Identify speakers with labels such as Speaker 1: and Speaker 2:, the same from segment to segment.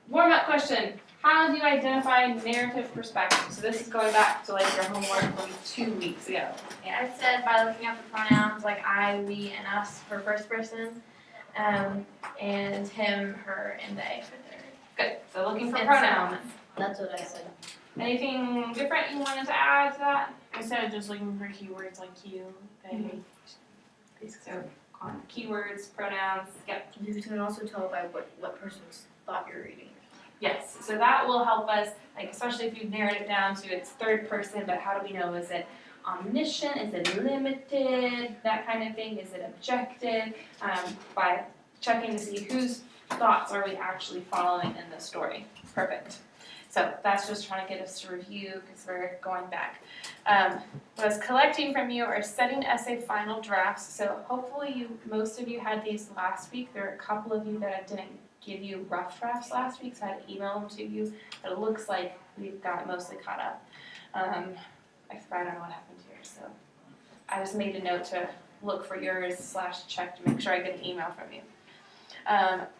Speaker 1: Warm-up question. How do you identify narrative perspective? So this is going back to like your homework from 2 weeks ago.
Speaker 2: Yeah, I said by looking at the pronouns like I, we, and us for first person, and him, her, and they for third.
Speaker 1: Good. So looking for
Speaker 2: And
Speaker 1: pronouns.
Speaker 3: That's what I said.
Speaker 1: Anything different you wanted to add to that?
Speaker 4: Instead of just looking for keywords like you, they.
Speaker 1: So keywords, pronouns. Yep.
Speaker 3: You can also tell by what person's thought you're reading.
Speaker 1: Yes, so that will help us, like especially if you've narrowed it down to it's third person, but how do we know? Is it omniscient? Is it limited? That kind of thing. Is it objective? By checking to see whose thoughts are we actually following in the story. Perfect. So that's just trying to get us to review because we're going back. What I was collecting from you are setting essay final drafts. So hopefully most of you had these last week. There are a couple of you that I didn't give you rough drafts last week, so I had to email them to you. But it looks like we've got mostly caught up. I don't know what happened here, so I just made a note to look for yours / check to make sure I get an email from you.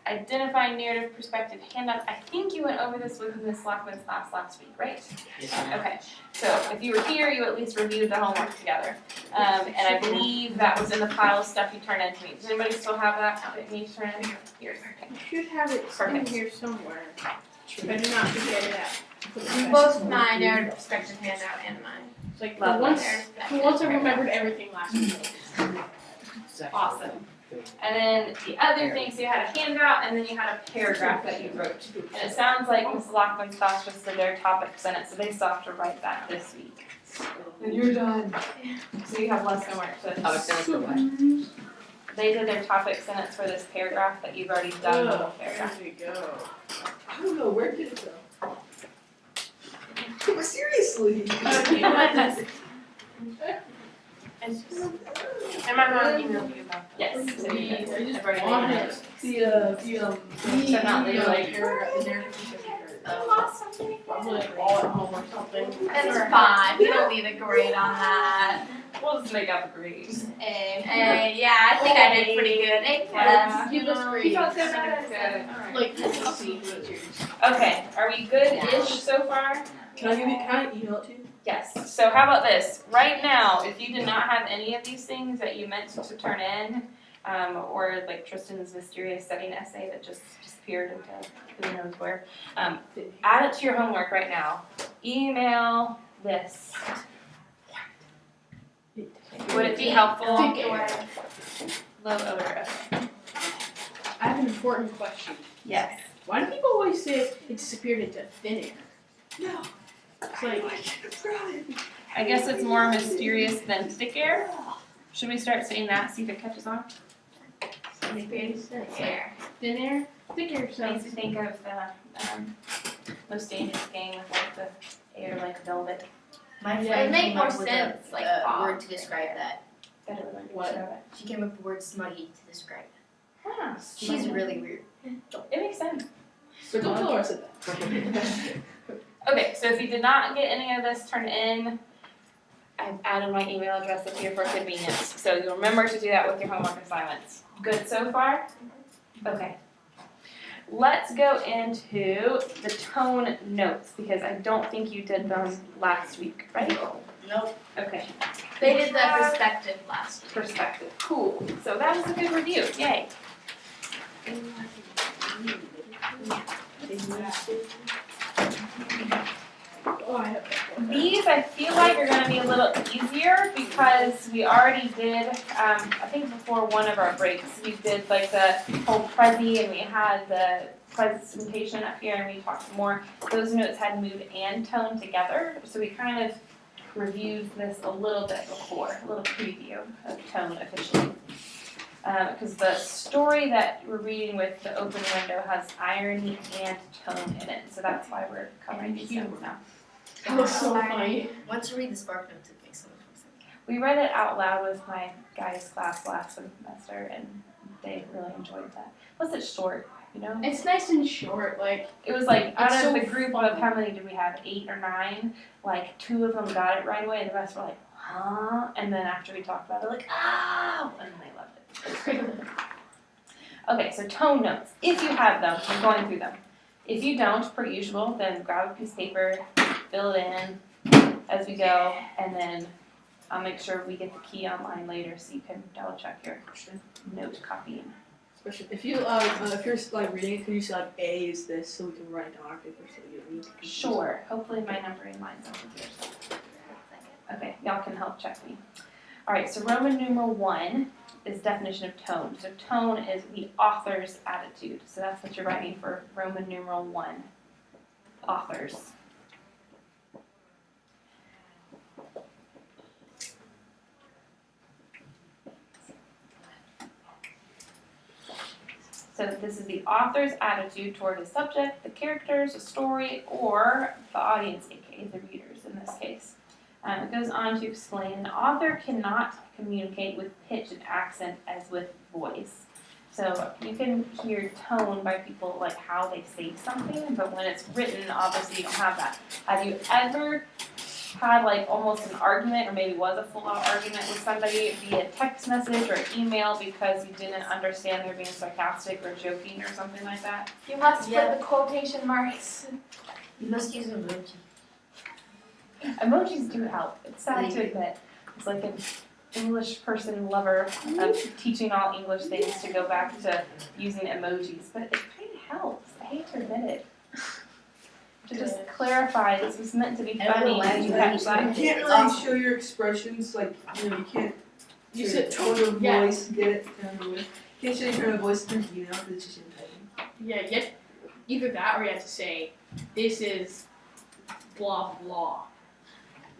Speaker 1: Identifying narrative perspective handout. I think you went over this with Ms. Lockman's class last week, right? Okay. So if you were here, you at least reviewed the homework together. And I believe that was in the pile of stuff you turned in to me. Does anybody still have that you need to turn in? Here. Okay.
Speaker 4: You should have it in
Speaker 1: Perfect.
Speaker 4: here somewhere. But do not forget it out.
Speaker 2: Both my narrative perspective handout and mine.
Speaker 4: It's like
Speaker 1: Lovely.
Speaker 4: for once I remembered everything last week.
Speaker 1: Awesome. And then the other thing, so you had a handout and then you had a paragraph that you wrote. And it sounds like Ms. Lockman's class just did their topics in it, so they still have to write that this week. And you're done. So you have less homework to They did their topics in it for this paragraph that you've already done the whole paragraph.
Speaker 4: There you go.
Speaker 5: I don't know, where did it go? But seriously.
Speaker 4: And my mom emailed you about that.
Speaker 1: Yes. So you
Speaker 5: I
Speaker 1: did.
Speaker 5: just
Speaker 1: I've already
Speaker 5: want
Speaker 1: made
Speaker 5: it.
Speaker 1: notes.
Speaker 5: So
Speaker 1: not later, like-
Speaker 5: the narrative certificate.
Speaker 2: Lost something?
Speaker 4: Probably like all at home or something.
Speaker 2: That's fine. We don't need a grade on that.
Speaker 1: We'll just make up a grade.
Speaker 2: Yeah, I think I did pretty good. A plus.
Speaker 4: Give us
Speaker 1: You
Speaker 4: grades.
Speaker 1: felt good about it? Good. Alright.
Speaker 4: Like, let's see what's yours.
Speaker 1: Okay, are we good-ish so far?
Speaker 5: Can I email it to you?
Speaker 1: Yes. So how about this? Right now, if you did not have any of these things that you meant to turn in, or like Tristan's mysterious setting essay that just disappeared into who knows where, add it to your homework right now. Email this. Would it be helpful? Low odor.
Speaker 4: I have an important question.
Speaker 1: Yes.
Speaker 4: Why do people always say it disappeared into thin air?
Speaker 5: No.
Speaker 4: It's like,
Speaker 5: I should have brought it.
Speaker 1: I guess it's more mysterious than thick air. Should we start saying that? See if it catches on.
Speaker 2: There.
Speaker 4: thin air? Thick air
Speaker 1: Makes
Speaker 4: sounds.
Speaker 1: me think of the Most Dangerous Game with like the air like velvet.
Speaker 3: My
Speaker 2: It
Speaker 3: friend
Speaker 2: would make
Speaker 3: came
Speaker 2: more
Speaker 3: up with
Speaker 2: sense,
Speaker 3: a,
Speaker 2: like
Speaker 3: a
Speaker 2: fog.
Speaker 3: word to describe that.
Speaker 1: Better than
Speaker 4: What?
Speaker 1: show it.
Speaker 3: She came up with the word smutty to describe it.
Speaker 1: Ah,
Speaker 3: She's really weird.
Speaker 1: It makes sense.
Speaker 5: So don't tell her I said that.
Speaker 1: Okay, so if you did not get any of this turned in, I've added my email address up here for convenience. So you'll remember to do that with your homework assignments. Good so far? Okay. Let's go into the tone notes because I don't think you did them last week, right?
Speaker 3: Nope.
Speaker 1: Okay.
Speaker 2: They did the perspective last week.
Speaker 1: Perspective. Cool. So that was a good review. Yay.
Speaker 4: Oh, I have that one.
Speaker 1: These I feel like are gonna be a little easier because we already did, I think before one of our breaks, we did like the whole Prezi and we had the presentation up here and we talked more. Those notes had mood and tone together, so we kind of reviewed this a little bit before, a little preview of tone officially. Because the story that we're reading with the open window has irony and tone in it, so that's why we're covering these notes now.
Speaker 4: That was so funny.
Speaker 3: Once you read the Spark Notes, it makes so much more sense.
Speaker 1: We read it out loud with my guys' class last semester, and they really enjoyed that. Was it short? You know,
Speaker 4: It's nice and short, like,
Speaker 1: it was like out
Speaker 4: It's
Speaker 1: of
Speaker 4: so
Speaker 1: the group
Speaker 4: fun.
Speaker 1: of how many did we have? 8 or 9. Like 2 of them got it right away, and the rest were like, huh? And then after we talked about it, like, oh, and then they loved it. Okay, so tone notes. If you have them, I'm going through them. If you don't, per usual, then grab a piece of paper, fill it in as we go, and then I'll make sure we get the key online later so you can double check your note copying.
Speaker 5: Especially if you're like reading it, can you say like A is this so we can write it down on our paper so you don't need to confuse it?
Speaker 1: Sure, hopefully my numbering lines up with yours. Okay, y'all can help check me. Alright, so Roman numeral 1 is definition of tone. So tone is the author's attitude. So that's what you're writing for Roman numeral 1. Authors. So this is the author's attitude toward a subject, the characters, a story, or the audience, aka the readers in this case. It goes on to explain, an author cannot communicate with pitch and accent as with voice. So you can hear tone by people, like how they say something, but when it's written, obviously you don't have that. Have you ever had like almost an argument, or maybe was a full-out argument with somebody via text message or email because you didn't understand they're being sarcastic or joking or something like that?
Speaker 2: You must
Speaker 3: Yeah.
Speaker 2: put the quotation marks.
Speaker 3: You must use emoji.
Speaker 1: Emojis do help. It's sad to admit. It's like an English person lover of teaching all English things to go back to using emojis, but it kind of helps. I hate to admit it. To just clarify, this was meant to be funny, and you catch
Speaker 5: You
Speaker 1: that.
Speaker 5: can't really show your expressions, like, you know, you can't
Speaker 4: You
Speaker 5: show your
Speaker 4: said
Speaker 5: tone of
Speaker 4: yeah.
Speaker 5: voice, get it, tone of voice. You can't show your tone of voice through email, because it's just in typing.
Speaker 4: Yeah, you have, either that or you have to say, this is blah blah.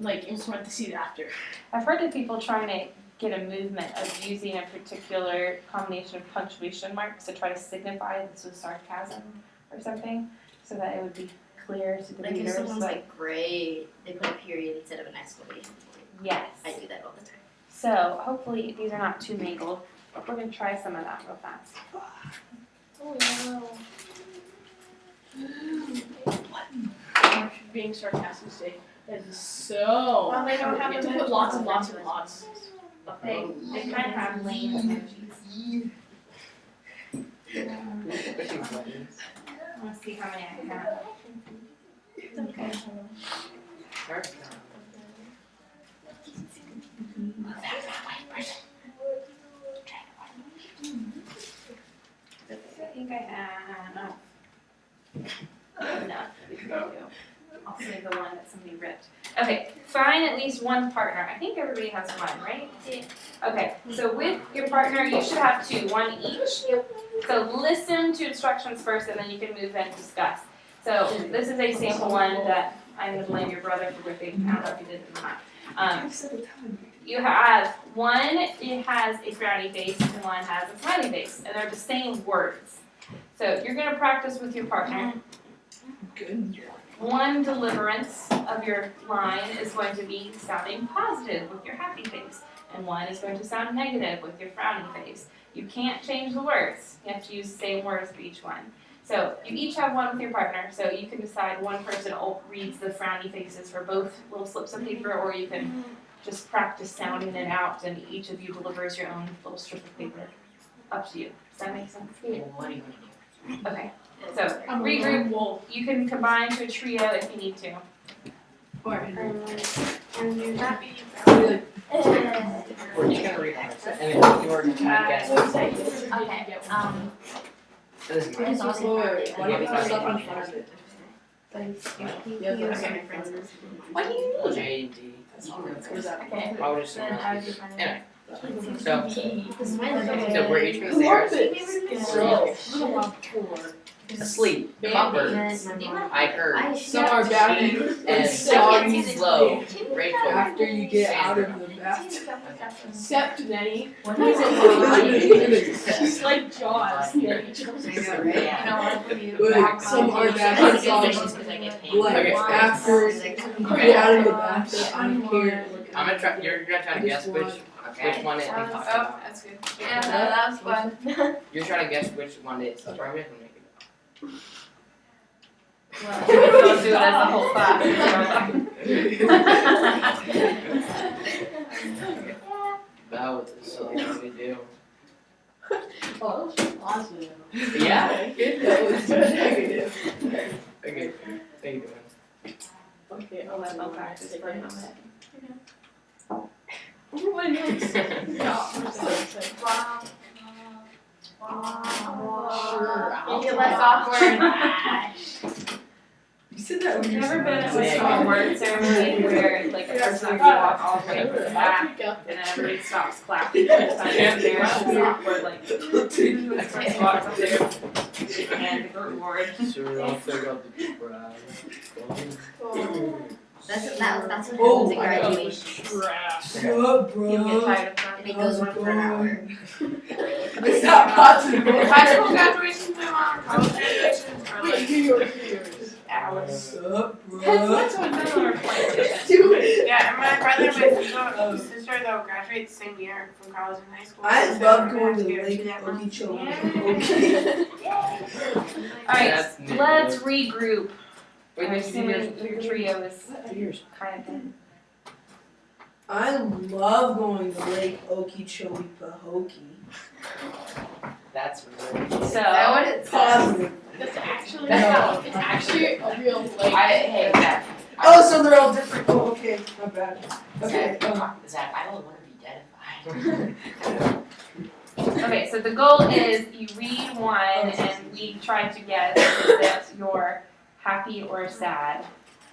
Speaker 4: Like in parentheses after.
Speaker 1: I've heard of people trying to get a movement of using a particular combination of punctuation marks to try to signify this was sarcasm or something, so that it would be clear to the
Speaker 3: Like if
Speaker 1: readers.
Speaker 3: someone's like gray, they put a period instead of an exclamation point.
Speaker 1: Yes.
Speaker 3: I do that all the time.
Speaker 1: So hopefully these are not too mangled, but we're gonna try some of that real fast.
Speaker 2: Oh
Speaker 4: I'm being sarcastic to say that is so.
Speaker 2: Well, they don't have
Speaker 4: you have to
Speaker 2: emojis
Speaker 4: put lots
Speaker 2: on
Speaker 4: and lots
Speaker 2: them.
Speaker 4: and lots.
Speaker 1: They kind of have lame emojis. I wanna see how many I have. Okay. I think I have enough. We can do. I'll save the one that somebody ripped. Okay, find at least one partner. I think everybody has one, right? Okay, so with your partner, you should have two, one each. So listen to instructions first, and then you can move in and discuss. So this is a sample one that I'm gonna blame your brother for ripping. I don't know if you did it or not. You have one, it has a frowny face, and one has a smiley face, and they're the same words. So you're gonna practice with your partner.
Speaker 5: Good.
Speaker 1: One deliverance of your line is going to be sounding positive with your happy face, and one is going to sound negative with your frowning face. You can't change the words. You have to use the same words for each one. So you each have one with your partner, so you can decide one person reads the frowny faces for both little slips of paper, or you can just practice sounding it out, and each of you delivers your own little strip of paper. Up to you. Does that make sense?
Speaker 3: What do you want to do?
Speaker 1: Okay. So regroup.
Speaker 4: Wolf.
Speaker 1: You can combine to a trio if you need to.
Speaker 5: Or,
Speaker 2: And you're happy.
Speaker 5: like,
Speaker 6: We're just gonna read it, and then you were just trying to guess.
Speaker 2: Okay,
Speaker 6: This is
Speaker 3: We're just all
Speaker 5: wait,
Speaker 3: saying
Speaker 5: wait,
Speaker 3: happy.
Speaker 5: why do you put stuff on front of it? Yeah,
Speaker 3: Use
Speaker 5: that's
Speaker 3: my
Speaker 5: okay.
Speaker 3: friends.
Speaker 2: what do you need?
Speaker 6: J.D.
Speaker 5: Where's that?
Speaker 2: Okay,
Speaker 6: I was just
Speaker 2: then I would do fine.
Speaker 6: Anyway, so
Speaker 2: Okay.
Speaker 6: we're each gonna say ours.
Speaker 5: So,
Speaker 6: Asleep, bumper, I heard,
Speaker 5: some are bad
Speaker 6: and
Speaker 5: and sorry
Speaker 6: slow, Rachel.
Speaker 5: after you get out of the bathtub.
Speaker 4: Except Nenny.
Speaker 3: What
Speaker 4: He's
Speaker 3: is
Speaker 4: She's like Jaws.
Speaker 5: But some are bad and sorry. Like
Speaker 6: Okay.
Speaker 5: after you get out of the bathtub, I'm here.
Speaker 6: I'm gonna try, you're gonna try to guess which one it is.
Speaker 2: Oh, that's good. Yeah, no, that was fun.
Speaker 6: You're trying to guess which one it is. Affirmative or negative?
Speaker 1: Don't do it as a whole class.
Speaker 6: That was a silly thing to do.
Speaker 5: Oh, that was positive.
Speaker 6: Yeah.
Speaker 5: That was negative.
Speaker 4: Okay,
Speaker 1: I'll let Mo practice for a moment.
Speaker 4: Everyone else. Stop.
Speaker 2: Make it less awkward.
Speaker 5: You said that when
Speaker 1: I've
Speaker 5: you
Speaker 1: never been at like
Speaker 6: Yeah.
Speaker 1: a award ceremony where like a person has to walk all the way to the back and then everybody stops clapping. It's not there, it's awkward, like, this person walks up there and the award.
Speaker 6: Sure, I'll figure out the crowd.
Speaker 3: That's what
Speaker 5: Oh,
Speaker 3: happens at
Speaker 5: I know.
Speaker 3: graduation.
Speaker 5: What's up, bro?
Speaker 1: You get tired of that.
Speaker 3: And it goes on for an hour.
Speaker 5: It's not possible.
Speaker 1: High school graduations are long, college graduations are
Speaker 4: Wait,
Speaker 1: like
Speaker 4: do yours.
Speaker 1: hours.
Speaker 5: What's up, bro?
Speaker 1: That's what none of our flight tickets.
Speaker 5: Do it.
Speaker 7: Yeah, and my brother and my sister though graduate the same year from college and high school.
Speaker 5: I
Speaker 7: so
Speaker 5: love
Speaker 7: we're
Speaker 5: going
Speaker 7: gonna
Speaker 5: to
Speaker 7: have
Speaker 5: Lake
Speaker 7: do that one.
Speaker 5: Okeechobee.
Speaker 1: Alright,
Speaker 6: That's new.
Speaker 1: let's regroup.
Speaker 6: Wait,
Speaker 1: I'm
Speaker 6: did you do yours?
Speaker 1: assuming your trio is
Speaker 6: Do yours.
Speaker 1: kind of done.
Speaker 5: I love going to Lake Okeechobee, Pahokee.
Speaker 6: That's really.
Speaker 3: Is
Speaker 1: So,
Speaker 3: that what it says?
Speaker 5: Positive.
Speaker 4: That's actually
Speaker 5: No.
Speaker 4: it's actually a real lake.
Speaker 8: Hey, Zach.
Speaker 5: Oh, so they're all different. Oh, okay. Not bad. Okay.
Speaker 8: Zach, I don't want to be deadified.
Speaker 1: okay, so the goal is you read one and we try to guess is it your happy or sad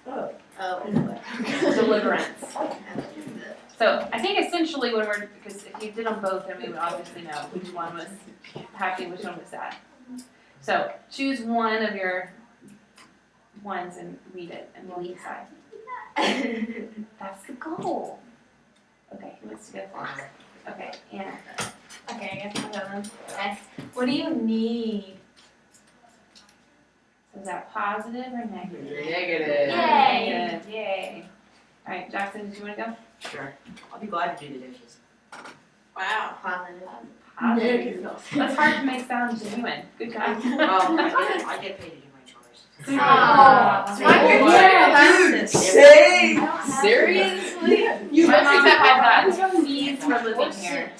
Speaker 5: Oh.
Speaker 1: deliverance. So I think essentially when we're, because if you did them both, then we would obviously know which one was happy, which one was sad. So choose one of your ones and read it and we'll decide. That's the goal. Okay, who wants to go first? Okay, Anna.
Speaker 2: Okay, I guess I'll go then. Okay. What do you need?
Speaker 1: So is that positive or negative?
Speaker 8: Negative.
Speaker 2: Yay.
Speaker 1: Negative, yay. Alright, Jackson, did you wanna go?
Speaker 8: Sure. I'll be glad to do the dishes.
Speaker 7: Wow.
Speaker 3: Positive.
Speaker 1: Positive. That's hard to make sound genuine. Good job.
Speaker 8: Well, I get paid to do my chores.
Speaker 2: Oh,
Speaker 3: So
Speaker 2: my
Speaker 3: you're-
Speaker 2: goodness.
Speaker 5: Say.
Speaker 8: Seriously?
Speaker 5: You
Speaker 1: My
Speaker 5: must
Speaker 1: mom
Speaker 5: have
Speaker 1: had gotten fees for living here.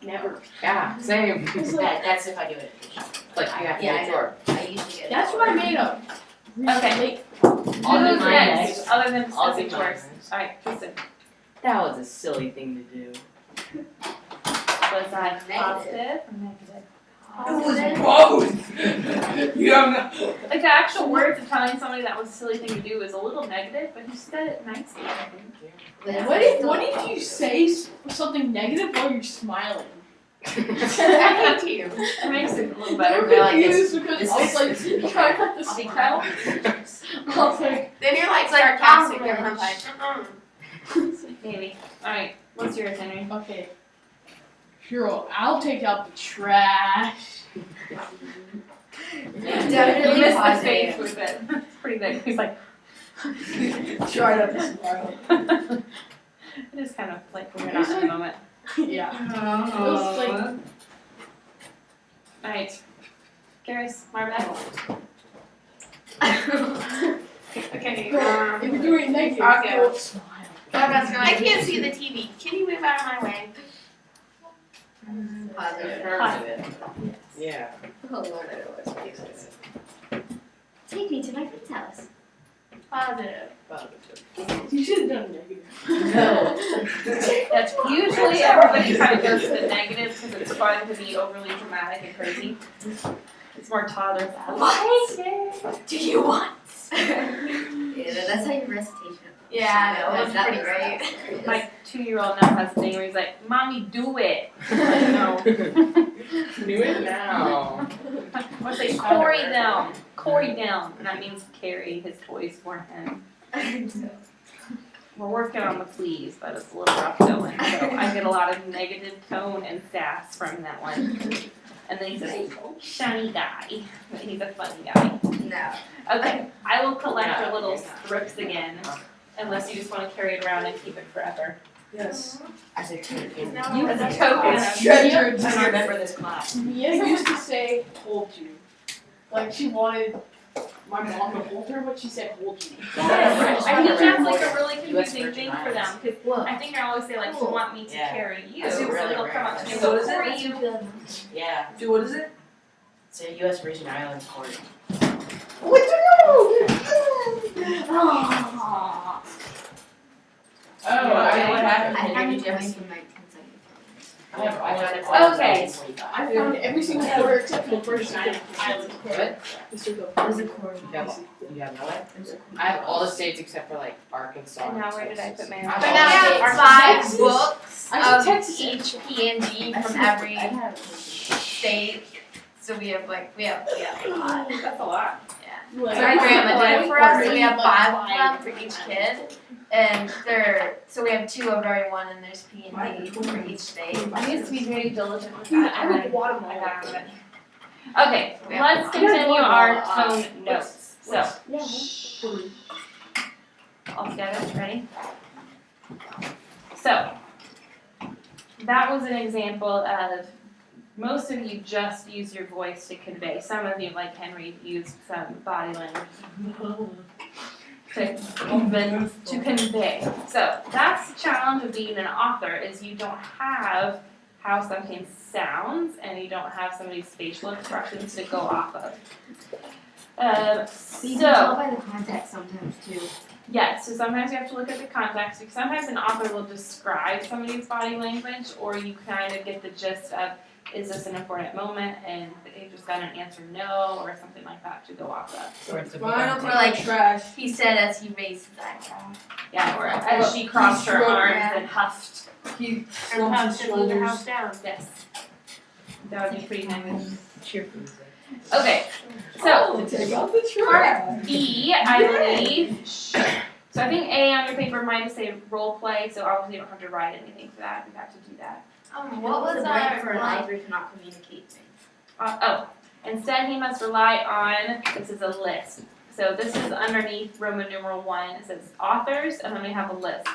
Speaker 8: Never. Yeah, same. That's if I do it. Like, you have to
Speaker 3: Yeah,
Speaker 8: make sure.
Speaker 3: I usually get.
Speaker 4: That's what I made up.
Speaker 1: Okay.
Speaker 8: I'll do
Speaker 1: Who's
Speaker 8: mine
Speaker 1: next,
Speaker 8: next.
Speaker 1: other than
Speaker 8: I'll do
Speaker 1: discussing
Speaker 8: mine
Speaker 1: chores?
Speaker 8: next.
Speaker 1: Alright, Kristen,
Speaker 8: That was a silly thing to do.
Speaker 1: was that
Speaker 3: Negative.
Speaker 1: positive or negative?
Speaker 5: It was both. You have no.
Speaker 1: Like the actual words of telling somebody that was a silly thing to do is a little negative, but you said it nicely, I think.
Speaker 4: What did you say something negative while you're smiling? I hate you.
Speaker 1: It makes it a little
Speaker 4: I'm
Speaker 1: better.
Speaker 8: They're like,
Speaker 4: confused because
Speaker 8: this
Speaker 4: I was
Speaker 8: is-
Speaker 4: like trying to cut the
Speaker 8: I'll be
Speaker 4: smile. I was like,
Speaker 7: Then you're like
Speaker 3: It's like
Speaker 7: sarcastic
Speaker 3: compliment.
Speaker 7: and I'm like,
Speaker 1: Maybe. Alright, what's yours, Henry?
Speaker 4: okay. Sure, I'll take out the trash.
Speaker 3: Definitely
Speaker 1: You missed the
Speaker 3: positive.
Speaker 1: face with it. It's pretty big. He's like,
Speaker 5: Try not to smile.
Speaker 1: it is kind of like when you're not in the moment.
Speaker 4: Yeah. It was like,
Speaker 1: Alright. Karis, Marvin.
Speaker 7: okay.
Speaker 4: if you're doing negative,
Speaker 7: I'll go.
Speaker 4: don't smile.
Speaker 7: I can't see the TV. Can you move out of my way?
Speaker 3: Positive.
Speaker 8: Affirmative.
Speaker 6: Yeah.
Speaker 3: Take me to my friend's house.
Speaker 2: Positive.
Speaker 4: You should have done negative.
Speaker 5: No.
Speaker 1: That's usually everybody kind of goes to the negative because it's fun to be overly dramatic and crazy. It's more toddler.
Speaker 3: What? Do you want? Yeah, that's how your recitation.
Speaker 2: Yeah, that was
Speaker 3: That
Speaker 2: pretty great.
Speaker 1: My 2-year-old now has a thing where he's like, "Mommy, do it." I'm like, no.
Speaker 6: Do it now.
Speaker 1: I say, "Corey down, Corey down," and that means carry his toys for him. We're working on the please, but it's a little rough going. So I get a lot of negative tone and sass from that one. And then he's a shiny guy, but he's a funny guy.
Speaker 3: No.
Speaker 1: Okay, I will collect your little
Speaker 8: No, you're not.
Speaker 1: strips again, unless you just want to carry it around and keep it forever.
Speaker 5: Yes.
Speaker 8: As a token.
Speaker 1: You as a token.
Speaker 5: Treasured.
Speaker 8: I remember this class.
Speaker 4: Mia used to say, hold you. Like she wanted my mom to hold her, but she said, hold you.
Speaker 1: Yes, I think that's like a really
Speaker 8: US
Speaker 1: confusing
Speaker 8: Virgin
Speaker 1: thing for them,
Speaker 8: Islands.
Speaker 1: because I think I always say like, you want me to
Speaker 8: Yeah.
Speaker 1: carry you,
Speaker 8: That's
Speaker 1: so
Speaker 8: really
Speaker 1: they'll come up to me and
Speaker 5: rare.
Speaker 1: go,
Speaker 5: So is it-
Speaker 1: Corey, you.
Speaker 8: Yeah,
Speaker 5: Do what is it?
Speaker 8: it's a U.S. Virgin Islands court.
Speaker 5: What do you know?
Speaker 8: Oh, what happened?
Speaker 3: I
Speaker 8: Did
Speaker 3: have
Speaker 8: you
Speaker 3: a
Speaker 8: just-
Speaker 3: from 1975.
Speaker 8: I have all the
Speaker 1: Okay.
Speaker 5: I found every single quarter except for the first
Speaker 4: What?
Speaker 5: There's a quarter.
Speaker 8: You have what? I have all the states except for like Arkansas.
Speaker 1: And now where did I put my?
Speaker 8: I have
Speaker 2: So
Speaker 8: all
Speaker 2: now
Speaker 8: the
Speaker 2: we have
Speaker 8: states.
Speaker 2: 5
Speaker 5: Texas.
Speaker 2: books
Speaker 5: I have
Speaker 2: of
Speaker 5: Texas.
Speaker 2: each P and D from every state. So we have a lot.
Speaker 1: That's a lot.
Speaker 2: So my grandma did it for us, so we have 5 of them for each kid. And so we have 2 of every one, and there's P and D for each state.
Speaker 1: I used to be very diligent with
Speaker 5: Dude,
Speaker 1: that.
Speaker 5: I like watermelon.
Speaker 1: I got rid of it. Okay,
Speaker 2: Yeah.
Speaker 1: let's continue our tone notes. So, all together, ready? So, that was an example of most of you just use your voice to convey. Some of you, like Henry, used some body language to convey. So that's the challenge of being an author is you don't have how something sounds and you don't have somebody's facial expressions to go off of.
Speaker 3: You can tell by the context sometimes too.
Speaker 1: Yes, so sometimes you have to look at the context because sometimes an author will describe somebody's body language or you kind of get the gist of is this an important moment and they just got an answer no or something like that to go off of.
Speaker 8: Or it's a
Speaker 5: Final
Speaker 2: Or like-
Speaker 5: trash.
Speaker 2: He said as he raised his eyebrow.
Speaker 1: Yeah, or as she crossed her arms
Speaker 2: Yeah.
Speaker 1: and huffed.
Speaker 5: He
Speaker 7: And
Speaker 5: slumps
Speaker 7: puffed
Speaker 5: his
Speaker 7: and moved the
Speaker 5: shoulders.
Speaker 7: house down.
Speaker 1: Yes. That would be pretty nice.
Speaker 8: cheerful.
Speaker 1: Okay, so
Speaker 5: Oh, take out the trash.
Speaker 1: E, I believe. So I think A on your paper might say role play, so obviously you don't have to write anything for that. We have to do that.
Speaker 2: What was
Speaker 3: the
Speaker 2: that?
Speaker 3: break for an author cannot communicate things?
Speaker 1: Instead he must rely on, this is a list. So this is underneath Roman numeral 1. It says authors, and then we have a list.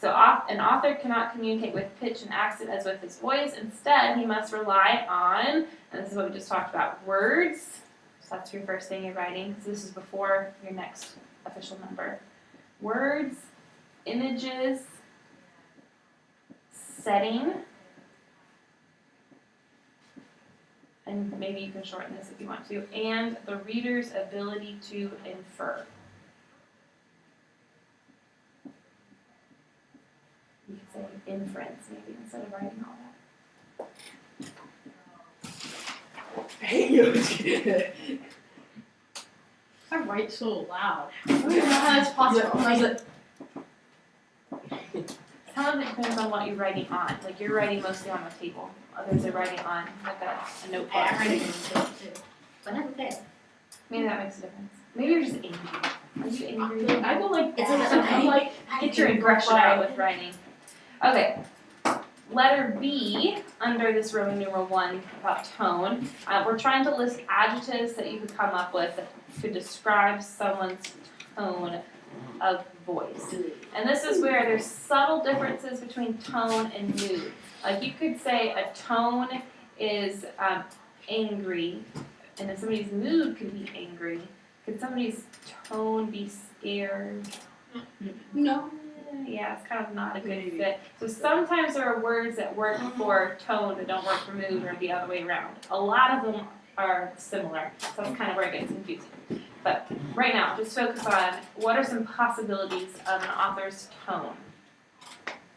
Speaker 1: So an author cannot communicate with pitch and accent as with his voice. Instead, he must rely on, and this is what we just talked about, words. So that's your first thing you're writing, because this is before your next official number. Words, images, setting, and maybe you can shorten this if you want to, and the reader's ability to infer. You could say inference maybe instead of writing all that.
Speaker 5: Hey, yo.
Speaker 4: I write so loud. I don't even know how that's possible.
Speaker 5: How's it?
Speaker 1: Some of it depends on what you're writing on. Like you're writing mostly on the table. Others are writing on like a notebook.
Speaker 3: I'm writing on the table too. But I'm okay.
Speaker 1: Maybe that makes a difference. Maybe you're just angry. Are you angry?
Speaker 4: I go like
Speaker 3: It's
Speaker 4: that.
Speaker 3: like-
Speaker 4: I'm like,
Speaker 1: Get your aggression out with writing. Okay. Letter B, under this Roman numeral 1 about tone, we're trying to list adjectives that you could come up with that could describe someone's tone of voice. And this is where there's subtle differences between tone and mood. Like you could say a tone is angry, and then somebody's mood could be angry. Could somebody's tone be scared?
Speaker 5: No.
Speaker 1: Yeah, it's kind of not a good
Speaker 5: Maybe.
Speaker 1: fit. So sometimes there are words that work for tone that don't work for mood or the other way around. A lot of them are similar, so that's kind of where it gets confusing. But right now, just focus on what are some possibilities of an author's tone.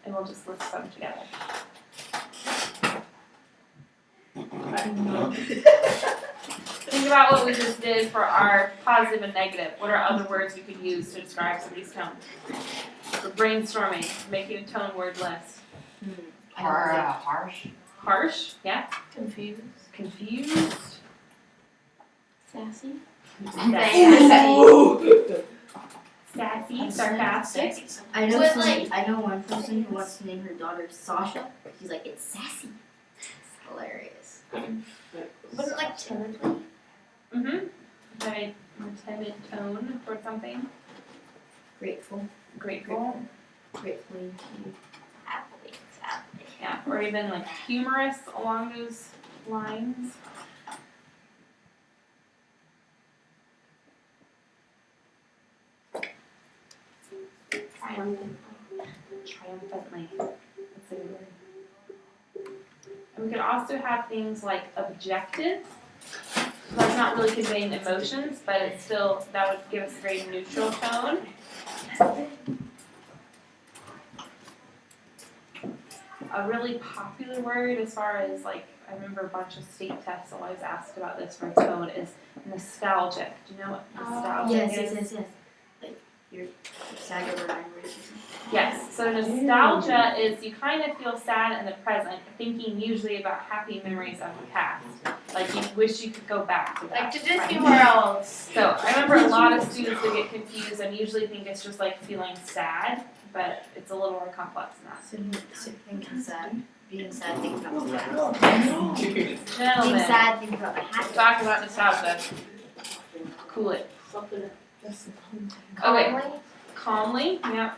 Speaker 1: And we'll just list them together. Think about what we just did for our positive and negative. What are other words we could use to describe somebody's tone? For brainstorming, making a tone word list.
Speaker 8: Harsh.
Speaker 1: Harsh, yeah.
Speaker 2: Confused.
Speaker 1: Confused.
Speaker 2: Sassy.
Speaker 1: Sassy, sarcastic.
Speaker 3: I know
Speaker 2: But,
Speaker 3: I know one person who wants to name her daughter Sasha. She's like, it's sassy. It's hilarious.
Speaker 2: Was it like timidly?
Speaker 1: Mm-hmm. Very timid tone for something.
Speaker 3: Grateful.
Speaker 1: Grateful.
Speaker 3: Gratefully.
Speaker 2: Happily. Sadly.
Speaker 1: Yeah. Or even like humorous along those lines. Triumphantly. That's a good word. And we could also have things like objective. That's not really conveying emotions, but it's still, that would give us a very neutral tone. A really popular word as far as like, I remember a bunch of state tests always asked about this for tone is nostalgic. Do you know what nostalgic is?
Speaker 3: Yes. Like you're sad over memories or something.
Speaker 1: Yes, so nostalgia is you kind of feel sad in the present, thinking usually about happy memories of the past. Like you wish you could go back to that.
Speaker 2: Like to Disney
Speaker 1: time.
Speaker 2: World.
Speaker 1: So I remember a lot of students would get confused and usually think it's just like feeling sad, but it's a little more complex than that.
Speaker 3: So thinking sad, being sad, thinking about the past. Being
Speaker 1: Gentlemen,
Speaker 3: sad, thinking about the happy.
Speaker 1: talk about nostalgia. Cool it.
Speaker 5: Something that's
Speaker 1: Okay, calmly, yeah.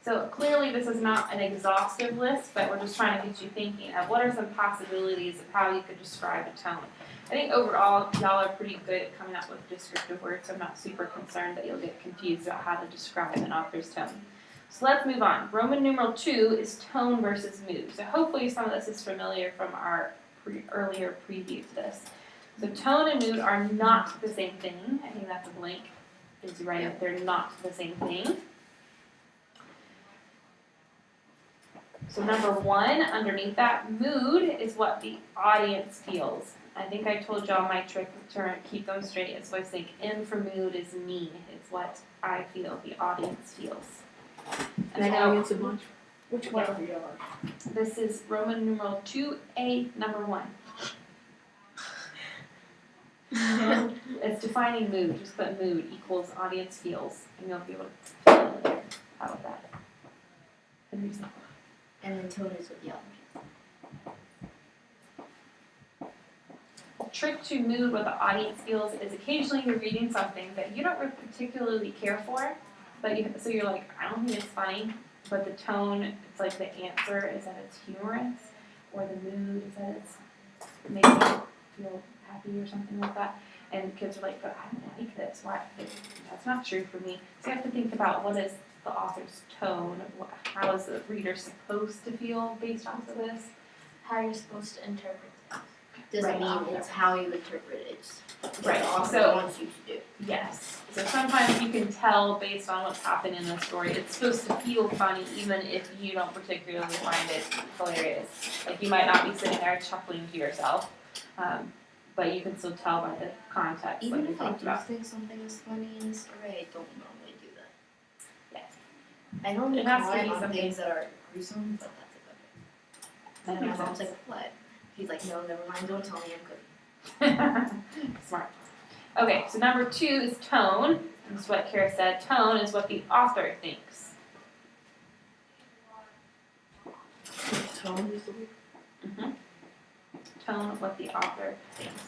Speaker 1: So clearly this is not an exhaustive list, but we're just trying to get you thinking of what are some possibilities of how you could describe a tone. I think overall y'all are pretty good at coming up with descriptive words, so I'm not super concerned that you'll get confused about how to describe an author's tone. So let's move on. Roman numeral 2 is tone versus mood. So hopefully some of this is familiar from our earlier preview to this. So tone and mood are not the same thing. I think that's a blank. Is right if they're not the same thing. So number 1, underneath that, mood is what the audience feels. I think I told y'all my trick to keep them straight is always think M for mood is me. It's what I feel, the audience feels. And I know
Speaker 5: it's a bunch. Which one are you on?
Speaker 1: this is Roman numeral 2A, number 1. It's defining mood. Just put mood equals audience feels, and you'll be able to fill in there. How about that? And reason.
Speaker 3: And then tone is what the other
Speaker 1: Trick to mood what the audience feels is occasionally you're reading something that you don't particularly care for, but so you're like, I don't think it's funny, but the tone, it's like the answer is that it's humorous, or the mood is that it's making you feel happy or something like that. And kids are like, but I don't like this. Why? That's not true for me. So you have to think about what is the author's tone, how is the reader supposed to feel based off of this.
Speaker 2: How you're supposed to interpret it.
Speaker 3: doesn't
Speaker 1: Right.
Speaker 3: mean it's how you interpret it. It's what
Speaker 1: Right,
Speaker 3: the author
Speaker 1: so-
Speaker 3: wants you to do.
Speaker 1: Yes. So sometimes you can tell based on what's happening in the story. It's supposed to feel funny even if you don't particularly find it hilarious. Like you might not be sitting there chuckling to yourself, but you can still tell by the context
Speaker 3: Even
Speaker 1: like we
Speaker 3: if I
Speaker 1: talked
Speaker 3: do
Speaker 1: about.
Speaker 3: think something is funny in the story, I don't normally do that.
Speaker 1: Yes.
Speaker 3: I normally
Speaker 1: It has to
Speaker 3: comment
Speaker 1: be
Speaker 3: on
Speaker 1: something-
Speaker 3: things that are gruesome, but that's about it.
Speaker 1: That
Speaker 3: And then
Speaker 1: makes
Speaker 3: my mom's
Speaker 1: sense.
Speaker 3: like, what? He's like, no, never mind, don't tell me, I'm good.
Speaker 1: Smart. Okay, so number 2 is tone. This is what Kara said. Tone is what the author thinks.
Speaker 5: Tone is the word.
Speaker 1: Mm-hmm. Tone of what the author thinks.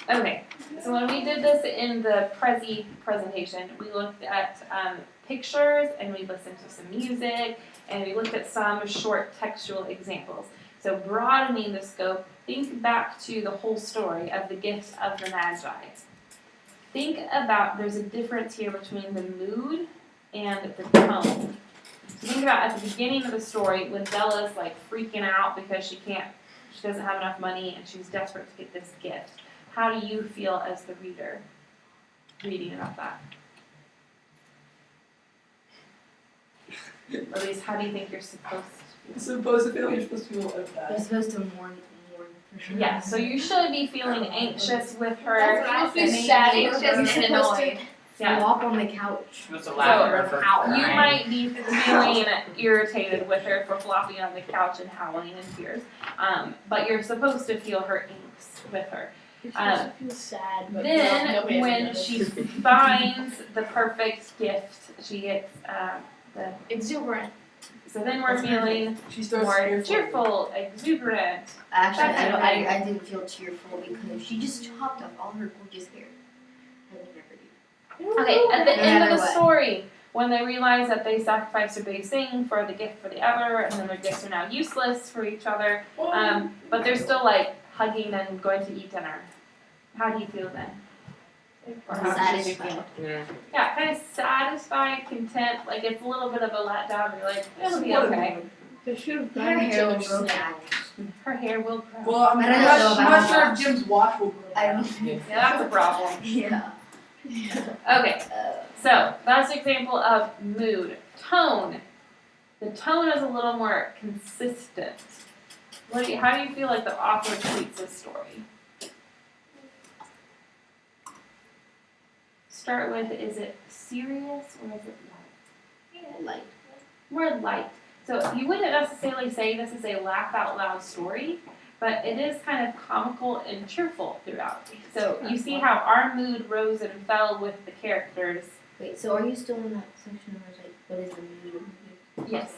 Speaker 1: Okay, so when we did this in the Prezi presentation, we looked at pictures and we listened to some music and we looked at some short textual examples. So broadening the scope, think back to the whole story of the gifts of the Magi. Think about, there's a difference here between the mood and the tone. So think about at the beginning of the story when Bella's like freaking out because she doesn't have enough money and she's desperate to get this gift. How do you feel as the reader reading about that? Or at least how do you think you're supposed to feel?
Speaker 5: Supposed to feel you're supposed to feel like
Speaker 3: You're
Speaker 5: that.
Speaker 3: supposed to mourn for sure.
Speaker 1: Yeah, so you should be feeling anxious with her.
Speaker 2: That's what I
Speaker 1: maybe-
Speaker 2: said. Sad, anxious, and annoyed.
Speaker 1: Yeah.
Speaker 3: Walk on the couch.
Speaker 6: Supposed to laugh at her for
Speaker 1: You
Speaker 6: crying.
Speaker 1: might be feeling irritated with her for flopping on the couch and howling in tears, but you're supposed to feel her angst with her.
Speaker 4: You're supposed to feel sad, but
Speaker 1: Then,
Speaker 4: nobody
Speaker 1: when
Speaker 4: ever
Speaker 1: she
Speaker 4: does.
Speaker 1: finds the perfect gift, she gets the.
Speaker 2: Exuberant.
Speaker 1: So then we're feeling
Speaker 5: She starts
Speaker 1: more cheerful, exuberant.
Speaker 3: Actually,
Speaker 1: That's okay.
Speaker 3: I didn't feel cheerful because she just chopped off all her gorgeous hair. I would never do that.
Speaker 1: Okay, at the
Speaker 3: No
Speaker 1: end of
Speaker 3: matter
Speaker 1: the
Speaker 3: what.
Speaker 1: story, when they realize that they sacrificed their base thing for the gift for the other, and then their gifts are now useless for each other, but they're still like hugging and going to eat dinner. How do you feel then? Or how should you
Speaker 3: Satisfied.
Speaker 1: feel?
Speaker 6: Yeah.
Speaker 1: Yeah, kind of satisfied, content, like it's a little bit of a letdown, you're like, it'll be
Speaker 5: What a
Speaker 1: okay.
Speaker 5: mood.
Speaker 4: They should have
Speaker 3: Her
Speaker 4: gotten each
Speaker 3: hair will
Speaker 4: other's
Speaker 3: grow
Speaker 4: snaps.
Speaker 3: back.
Speaker 1: Her hair will grow.
Speaker 5: Well, I'm
Speaker 3: But I
Speaker 5: not,
Speaker 3: don't know
Speaker 5: I'm
Speaker 3: about
Speaker 5: not
Speaker 3: her
Speaker 5: sure if
Speaker 3: watch.
Speaker 5: Jim's watch will grow.
Speaker 3: I don't.
Speaker 1: Yeah, that's a problem.
Speaker 3: Yeah.
Speaker 1: Okay, so that's an example of mood. Tone. The tone is a little more consistent. How do you feel like the author treats this story? Start with, is it serious or is it light?
Speaker 3: Like.
Speaker 1: More light. So you wouldn't necessarily say this is a laugh out loud story, but it is kind of comical and cheerful throughout. So you see how our mood rose and fell with the characters.
Speaker 3: Wait, so are you still in that section where it's like, what is the mood of the movie?
Speaker 1: Yes.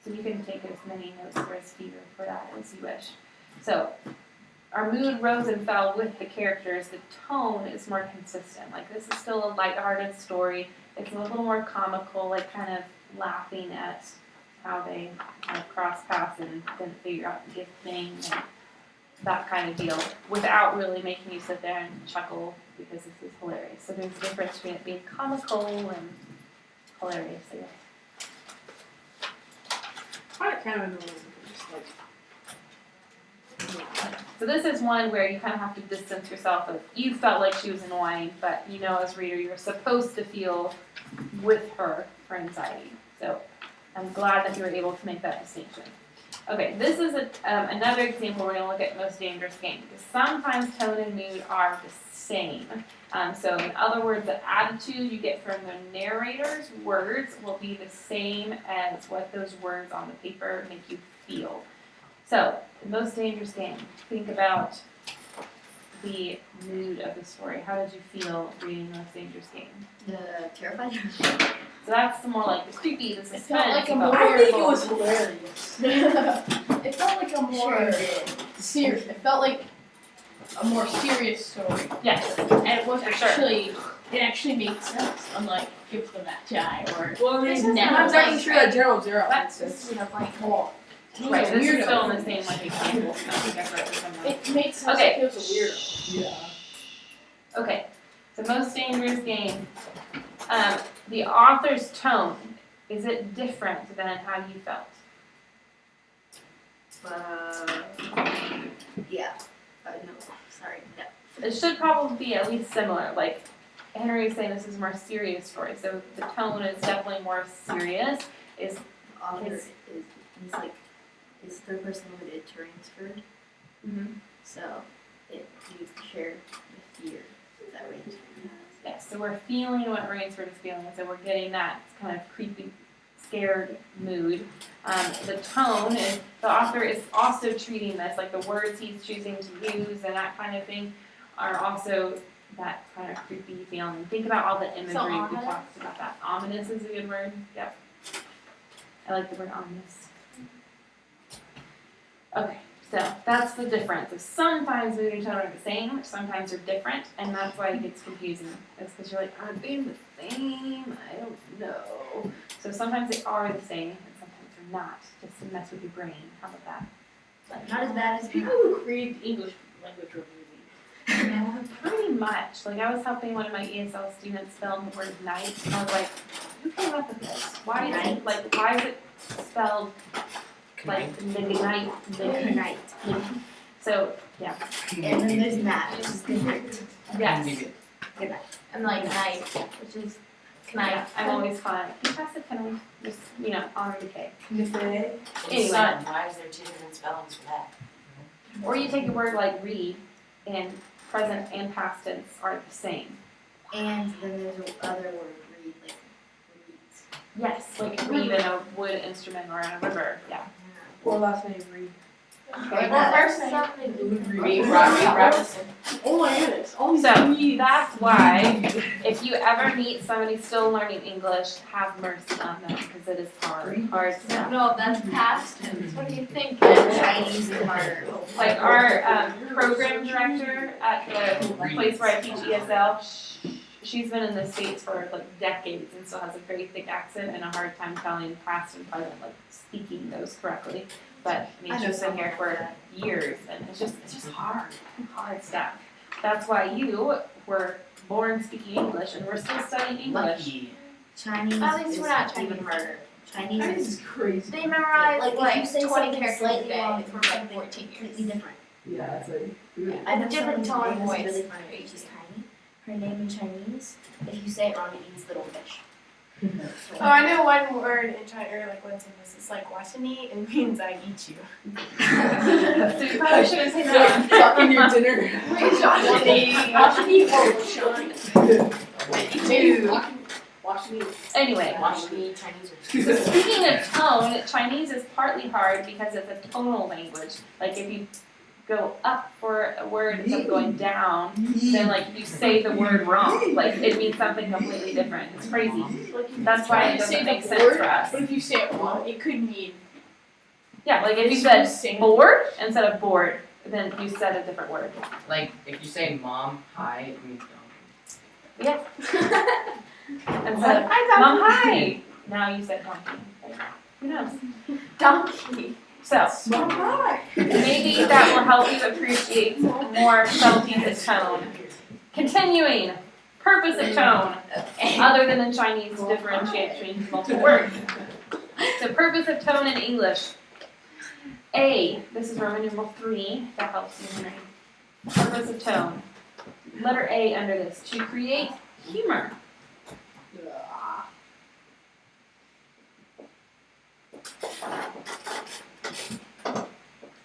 Speaker 1: So you can take as many notes or as few for that as you wish. So our mood rose and fell with the characters. The tone is more consistent. Like this is still a lighthearted story. It's a little more comical, like kind of laughing at how they kind of cross paths and didn't figure out the gift thing and that kind of deal, without really making you sit there and chuckle because this is hilarious. So there's a difference between it being comical and hilarious, I guess.
Speaker 5: I find it kind of annoying. Just like,
Speaker 1: So this is one where you kind of have to distance yourself. If you felt like she was annoying, but you know as a reader you're supposed to feel with her for anxiety. So I'm glad that you were able to make that distinction. Okay, this is another example we're going to look at Most Dangerous Game, because sometimes tone and mood are the same. So in other words, the attitude you get from the narrator's words will be the same as what those words on the paper make you feel. So, the Most Dangerous Game, think about the mood of the story. How did you feel reading Most Dangerous Game?
Speaker 3: The terrified.
Speaker 1: So that's the more like the creepy, the
Speaker 4: It
Speaker 1: suspense.
Speaker 4: felt like a
Speaker 1: about-
Speaker 4: more-
Speaker 5: I think it was hilarious.
Speaker 4: It felt like a more serious. It felt like a more serious story,
Speaker 1: Yes,
Speaker 4: and it was
Speaker 1: For sure.
Speaker 4: actually it actually made sense. Unlike Gift of That Guy or
Speaker 5: Well, I
Speaker 4: This
Speaker 5: mean,
Speaker 4: is
Speaker 5: I'm
Speaker 4: never
Speaker 5: not exactly
Speaker 4: like-
Speaker 5: sure that Gerald Zero
Speaker 1: That's
Speaker 5: makes sense.
Speaker 4: Well,
Speaker 1: right, this is
Speaker 4: weirdo.
Speaker 1: still in the same like example. I think I've read this one.
Speaker 4: It made sense.
Speaker 1: Okay.
Speaker 4: Like he was a weirdo.
Speaker 5: Yeah.
Speaker 1: Okay, so Most Dangerous Game. The author's tone, is it different than how you felt?
Speaker 3: Yeah. No, sorry. Yeah.
Speaker 1: It should probably be at least similar. Like Henry is saying, this is a more serious story, so the tone is definitely more serious. Is
Speaker 3: Author
Speaker 1: It's-
Speaker 3: is he's like his third person limited transferred, so you share the fear that Rainsford has.
Speaker 1: yes, so we're feeling what Rainsford is feeling, so we're getting that kind of creepy, scared mood. The tone is, the author is also treating this, like the words he's choosing to use and that kind of thing are also that kind of creepy feeling. Think about all the imagery we
Speaker 2: ominous?
Speaker 1: talked about that. Ominous is a good word, yep. I like the word ominous. Okay, so that's the difference. So sometimes mood and tone are the same, sometimes they're different, and that's why it gets confusing. It's because you're like, are they the same? I don't know. So sometimes they are the same, and sometimes they're not, just to mess with your brain. How about that?
Speaker 3: Not as bad as
Speaker 4: People who create the English language review
Speaker 1: Pretty much. Like I was helping one of my ESL students spell the word night, and I was like, who came up with this? Why is it why is it spelled like night?
Speaker 3: night.
Speaker 1: So yeah.
Speaker 3: And then there's Matt, which is good night.
Speaker 1: Yes.
Speaker 2: And like night, which is knife.
Speaker 1: I'm always fine. Can you pass it? Can I just honor the K?
Speaker 8: Anyway.
Speaker 1: Anyway.
Speaker 8: Son, why is there two different spellings for that?
Speaker 1: Or you take a word like read, and present and past tense are the same.
Speaker 3: And then there's other word, read, like reads.
Speaker 1: Yes, like read in a wood instrument or in a river. Yeah.
Speaker 5: Or last name Reed.
Speaker 2: Well, first something.
Speaker 8: Reed Robinson.
Speaker 5: Oh my goodness, all these
Speaker 1: So
Speaker 5: Reeds.
Speaker 1: that's why if you ever meet somebody still learning English, have mercy on them because it is hard stuff.
Speaker 2: No, that's past tense. What do you think?
Speaker 3: Chinese is harder.
Speaker 1: Like our program director at the place where I teach ESL, she's been in the States for like decades and still has a very thick accent and a hard time telling past and present, like speaking those correctly. But I mean, she's been here for years and it's just hard stuff. That's why you were born speaking English and we're still studying English.
Speaker 8: Lucky.
Speaker 3: Chinese
Speaker 2: At least
Speaker 3: is
Speaker 2: we're not
Speaker 3: even
Speaker 2: Chinese.
Speaker 3: harder. Chinese
Speaker 5: That
Speaker 3: is
Speaker 5: is crazy.
Speaker 2: They memorize
Speaker 3: like,
Speaker 2: like,
Speaker 3: if you say
Speaker 2: 20
Speaker 3: something
Speaker 2: characters a
Speaker 3: slightly
Speaker 2: day
Speaker 3: wrong
Speaker 2: for
Speaker 3: from
Speaker 2: like
Speaker 3: something
Speaker 2: 14 years.
Speaker 3: completely different.
Speaker 5: Yeah, it's like.
Speaker 3: I know
Speaker 2: different
Speaker 3: someone
Speaker 2: tone of
Speaker 3: whose name is
Speaker 2: voice.
Speaker 3: really funny. She's tiny. Her name in Chinese, if you say it wrong, it means little fish.
Speaker 7: Oh, I know one word in China, or like one sentence. It's like "watchini," and it means "I eat you."
Speaker 1: So you probably shouldn't say that.
Speaker 5: Talking your dinner. Watch me.
Speaker 1: Anyway,
Speaker 8: Watch me Chinese
Speaker 1: so speaking of tone, Chinese is partly hard because it's a tonal language. Like if you go up for a word instead of going down, then like you say the word wrong. Like it means something completely different. It's crazy. That's why it doesn't make sense for us.
Speaker 4: But if you say it wrong, it could mean.
Speaker 1: Yeah, like if you
Speaker 4: it's
Speaker 1: said
Speaker 4: the same.
Speaker 1: bored instead of bored, then you said a different word.
Speaker 6: Like, if you say mom, hi, it means don't.
Speaker 1: Yeah. Instead of mom hi. Now you said donkey. Like, who knows?
Speaker 2: Donkey.
Speaker 1: So maybe that will help you appreciate more subtleties of tone. Continuing, purpose of tone, other than in Chinese to differentiate between multiple words. So purpose of tone in English. A, this is Roman numeral 3, that helps you read. Purpose of tone. Letter A under this, to create humor.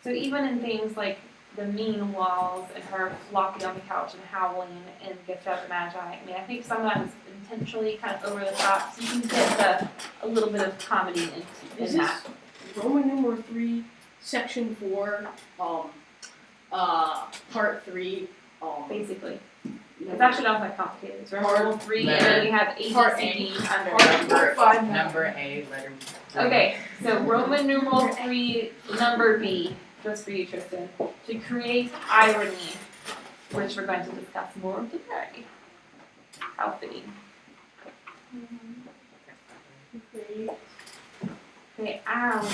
Speaker 1: So even in things like the mean walls and her flopping on the couch and howling in Gift of the Magi, I mean, I think sometimes intentionally kind of over the top, so you can get a little bit of comedy in
Speaker 4: Is
Speaker 1: that.
Speaker 4: this Roman numeral 3, section 4, part 3,
Speaker 1: Basically. It's actually not that complicated. It's Roman numeral 3, and then we have A,
Speaker 4: Part
Speaker 1: B, C, D under.
Speaker 6: Number A, letter B.
Speaker 1: Okay, so Roman numeral 3, number B, just for you, Tristan, to create irony, which we're going to discuss more today. How fitting. Okay, irony.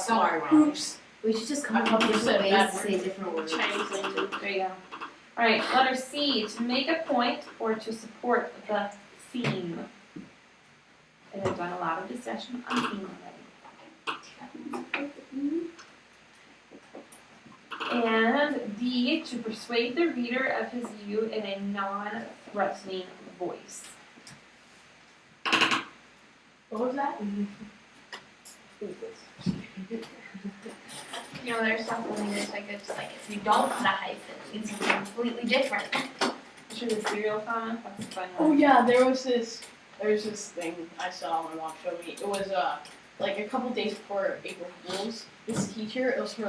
Speaker 8: So ironic.
Speaker 4: Oops.
Speaker 3: We should just come up with different ways to say different words.
Speaker 4: Chinese language.
Speaker 1: There you go. Alright, letter C, to make a point or to support the theme. I have done a lot of discussion on theme already. And D, to persuade the reader of his view in a non-threatening voice.
Speaker 4: What was that?
Speaker 2: You know, there's something that's like it's like if you don't put a hyphen, it's completely different.
Speaker 1: Should the serial comment? That's a fun
Speaker 4: Oh
Speaker 1: one.
Speaker 4: yeah, there's this thing I saw my mom showed me. It was like a couple days before April Fools. This teacher, it was for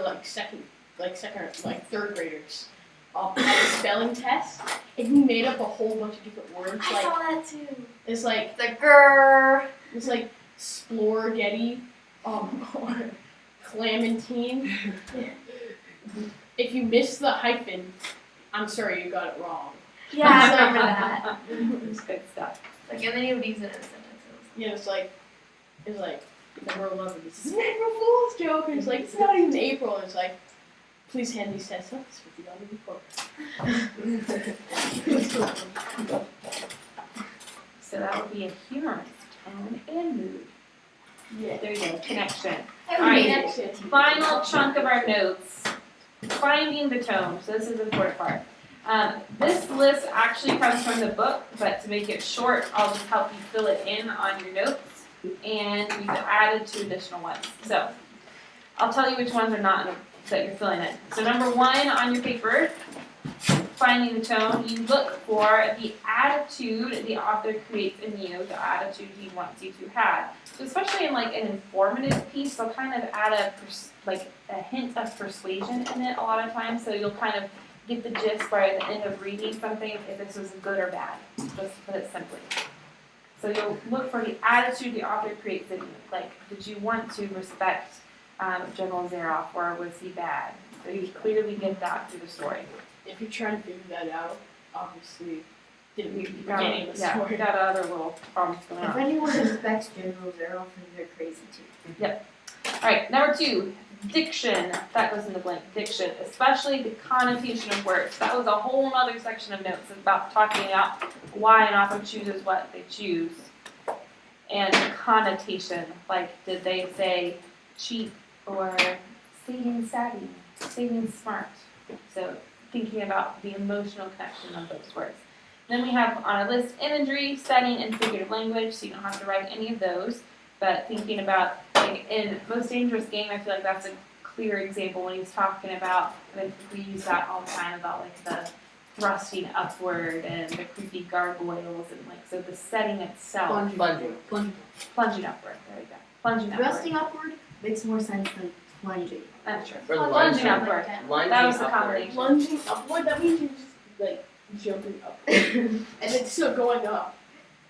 Speaker 4: third graders. Had a spelling test, and he made up a whole bunch of different words.
Speaker 2: I saw that too.
Speaker 4: It's like
Speaker 2: The grr.
Speaker 4: it's like splorgetti, or clementine. If you miss the hyphen, I'm sorry, you got it wrong.
Speaker 2: Yeah, I remember that.
Speaker 1: It's good stuff.
Speaker 2: Like, and then he would use it in sentences.
Speaker 4: Yeah, it's like number 11. This is an April Fool's joke, and it's like it's not even April. And it's like, please hand these tests up. This will be on the report.
Speaker 1: So that would be a humorous tone and mood.
Speaker 4: Yeah.
Speaker 1: There you go, connection.
Speaker 2: Alright.
Speaker 1: Final chunk of our notes, finding the tone. So this is the important part. This list actually comes from the book, but to make it short, I'll just help you fill it in on your notes, and we've added 2 additional ones. So I'll tell you which ones are not that you're filling in. So number 1 on your paper, finding the tone, you look for the attitude the author creates in you, the attitude he wants you to have. So especially in like an informative piece, they'll kind of add a hint of persuasion in it a lot of times, so you'll kind of get the gist by the end of reading something if this was good or bad, just to put it simply. So you'll look for the attitude the author creates in you, like did you want to respect General Zaroff, or was he bad? So you clearly get that through the story.
Speaker 4: If you're trying to figure that out, obviously, didn't read the
Speaker 1: Got
Speaker 4: beginning of the story.
Speaker 1: we got other little problems going
Speaker 3: If
Speaker 1: on.
Speaker 3: anyone respects General Zaroff, then they're crazy too.
Speaker 1: Alright, number 2, diction. That goes in the blank. Diction, especially the connotation of words. That was a whole other section of notes about talking about why an author chooses what they choose. And the connotation, like did they say cheap or saving savvy, saving smart. So thinking about the emotional connection of those words. Then we have on our list imagery, setting, and figurative language, so you don't have to write any of those. But thinking about, like in Most Dangerous Game, I feel like that's a clear example when he's talking about, and we use that all the time about like the thrusting upward and the creepy gargoyles and like, so the setting itself.
Speaker 6: Plunging.
Speaker 1: Plunging upward, there you go. Plunging upward.
Speaker 3: Thrusting upward makes more sense than plunging.
Speaker 1: That's true.
Speaker 6: Or
Speaker 1: Plunging upward.
Speaker 6: Lunging
Speaker 1: That was the
Speaker 6: upward.
Speaker 1: combination.
Speaker 4: Lunging upward, that means you're just like jumping up. And it's still going up.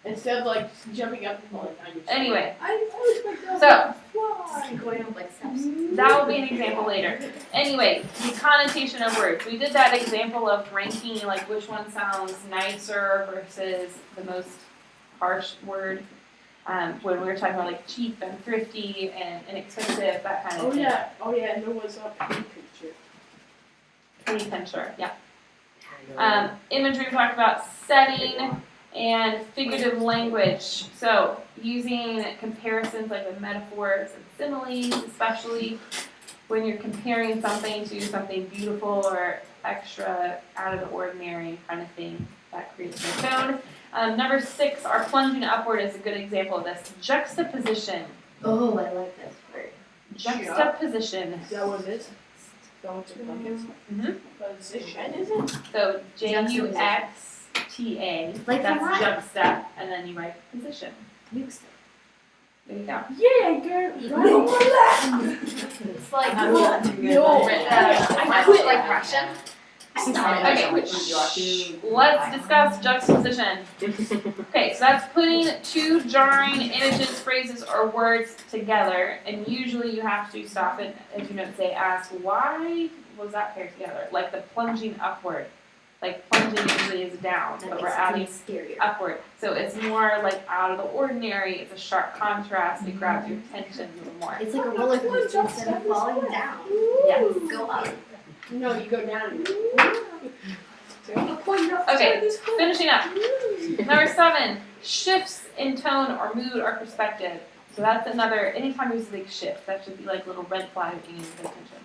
Speaker 4: Instead of like just jumping up and falling down. You're just
Speaker 1: Anyway,
Speaker 4: I was like,
Speaker 1: so
Speaker 3: Just
Speaker 4: why?
Speaker 3: keep going up like steps.
Speaker 1: that will be an example later. Anyway, the connotation of words. We did that example of ranking, like which one sounds nicer versus the most harsh word. When we were talking about like cheap and thrifty and inexpensive, that kind of thing.
Speaker 4: Oh yeah, and there was a penny picture.
Speaker 1: Penny pincher, yeah. Imagery, we talked about setting and figurative language. So using comparisons like with metaphors and similes, especially when you're comparing something to something beautiful or extra out of the ordinary kind of thing, that creates a tone. Number 6, our plunging upward is a good example of this. Juxtaposition.
Speaker 3: Oh, I like this word.
Speaker 1: Juxtaposition.
Speaker 4: Is that what it is? Going to buckets.
Speaker 1: Mhm.
Speaker 4: Position, is it?
Speaker 1: So Juxta,
Speaker 3: Like
Speaker 1: that's
Speaker 3: what?
Speaker 1: juxta, and then you write position.
Speaker 3: Juxta.
Speaker 1: There you go.
Speaker 4: Yeah, girl. Right on my lap.
Speaker 2: It's like,
Speaker 3: I'm not too good
Speaker 2: no,
Speaker 3: at
Speaker 2: I quit like Russian.
Speaker 1: Okay, let's discuss juxtaposition. Okay, so that's putting 2 jarring images, phrases, or words together, and usually you have to stop it, as you know, say, ask, why was that paired together? Like the plunging upward. Like plunging usually is down,
Speaker 3: That
Speaker 1: but we're
Speaker 3: makes
Speaker 1: adding
Speaker 3: it scarier.
Speaker 1: upward. So it's more like out of the ordinary, it's a sharp contrast, it grabs your attention a little more.
Speaker 3: It's like a roller coaster instead of falling down.
Speaker 1: Yes.
Speaker 3: Go up.
Speaker 4: No, you go down.
Speaker 1: Okay, finishing up. Number 7, shifts in tone or mood or perspective. So that's another, anytime there's a big shift, that should be like a little red flag that you need to pay attention.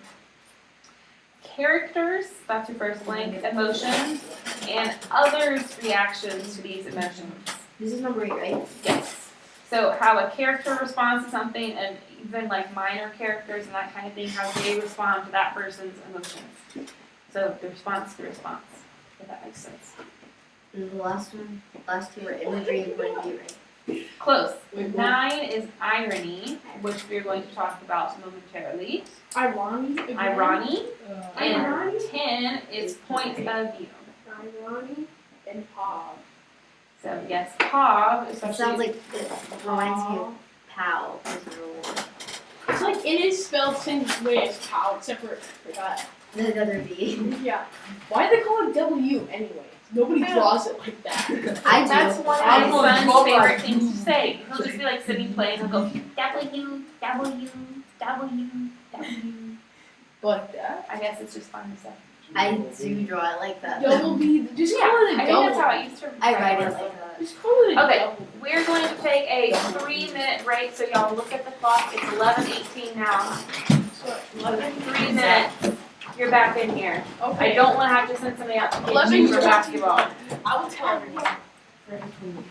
Speaker 1: Characters, that's your first blank, emotions, and others' reactions to these emotions.
Speaker 3: This is number 8, right?
Speaker 1: Yes. So how a character responds to something, and even like minor characters and that kind of thing, how they respond to that person's emotions. So the response to response, if that makes sense.
Speaker 3: And the last 2 are imagery and point of view, right?
Speaker 1: Close. 9 is irony, which we're going to talk about momentarily.
Speaker 4: Irony.
Speaker 1: Irony. And
Speaker 4: Irony.
Speaker 1: 10 is point of view.
Speaker 4: Irony and Hob.
Speaker 1: So yes, Hob,
Speaker 3: It
Speaker 1: especially.
Speaker 3: sounds like it reminds me of POW. Prisoner of War.
Speaker 4: It's like it is spelled same way as cow, except for forgot.
Speaker 3: The other V.
Speaker 4: Yeah. Why do they call it W anyway? Nobody draws it like that.
Speaker 3: I do.
Speaker 2: That's one
Speaker 1: my
Speaker 2: of
Speaker 1: son's
Speaker 4: Bob
Speaker 1: favorite
Speaker 4: Ross.
Speaker 1: things to say. He'll just be like sitting playing and he'll go W, W, W, W.
Speaker 4: Like that.
Speaker 1: I guess it's just fun to say.
Speaker 3: I do draw it like that.
Speaker 4: Double B. Just
Speaker 1: Yeah,
Speaker 4: call it a
Speaker 1: I think
Speaker 4: double.
Speaker 1: that's how I used to.
Speaker 3: I write it like that.
Speaker 4: Just call it a
Speaker 1: Okay.
Speaker 4: double.
Speaker 1: We're going to take a 3-minute break, so y'all look at the clock. It's 11:18 now.
Speaker 4: So,
Speaker 1: 3 minutes. You're back in here.
Speaker 4: Okay.
Speaker 1: I don't want to have to send somebody out to get
Speaker 4: 11
Speaker 1: you for basketball.
Speaker 4: I will tell everyone.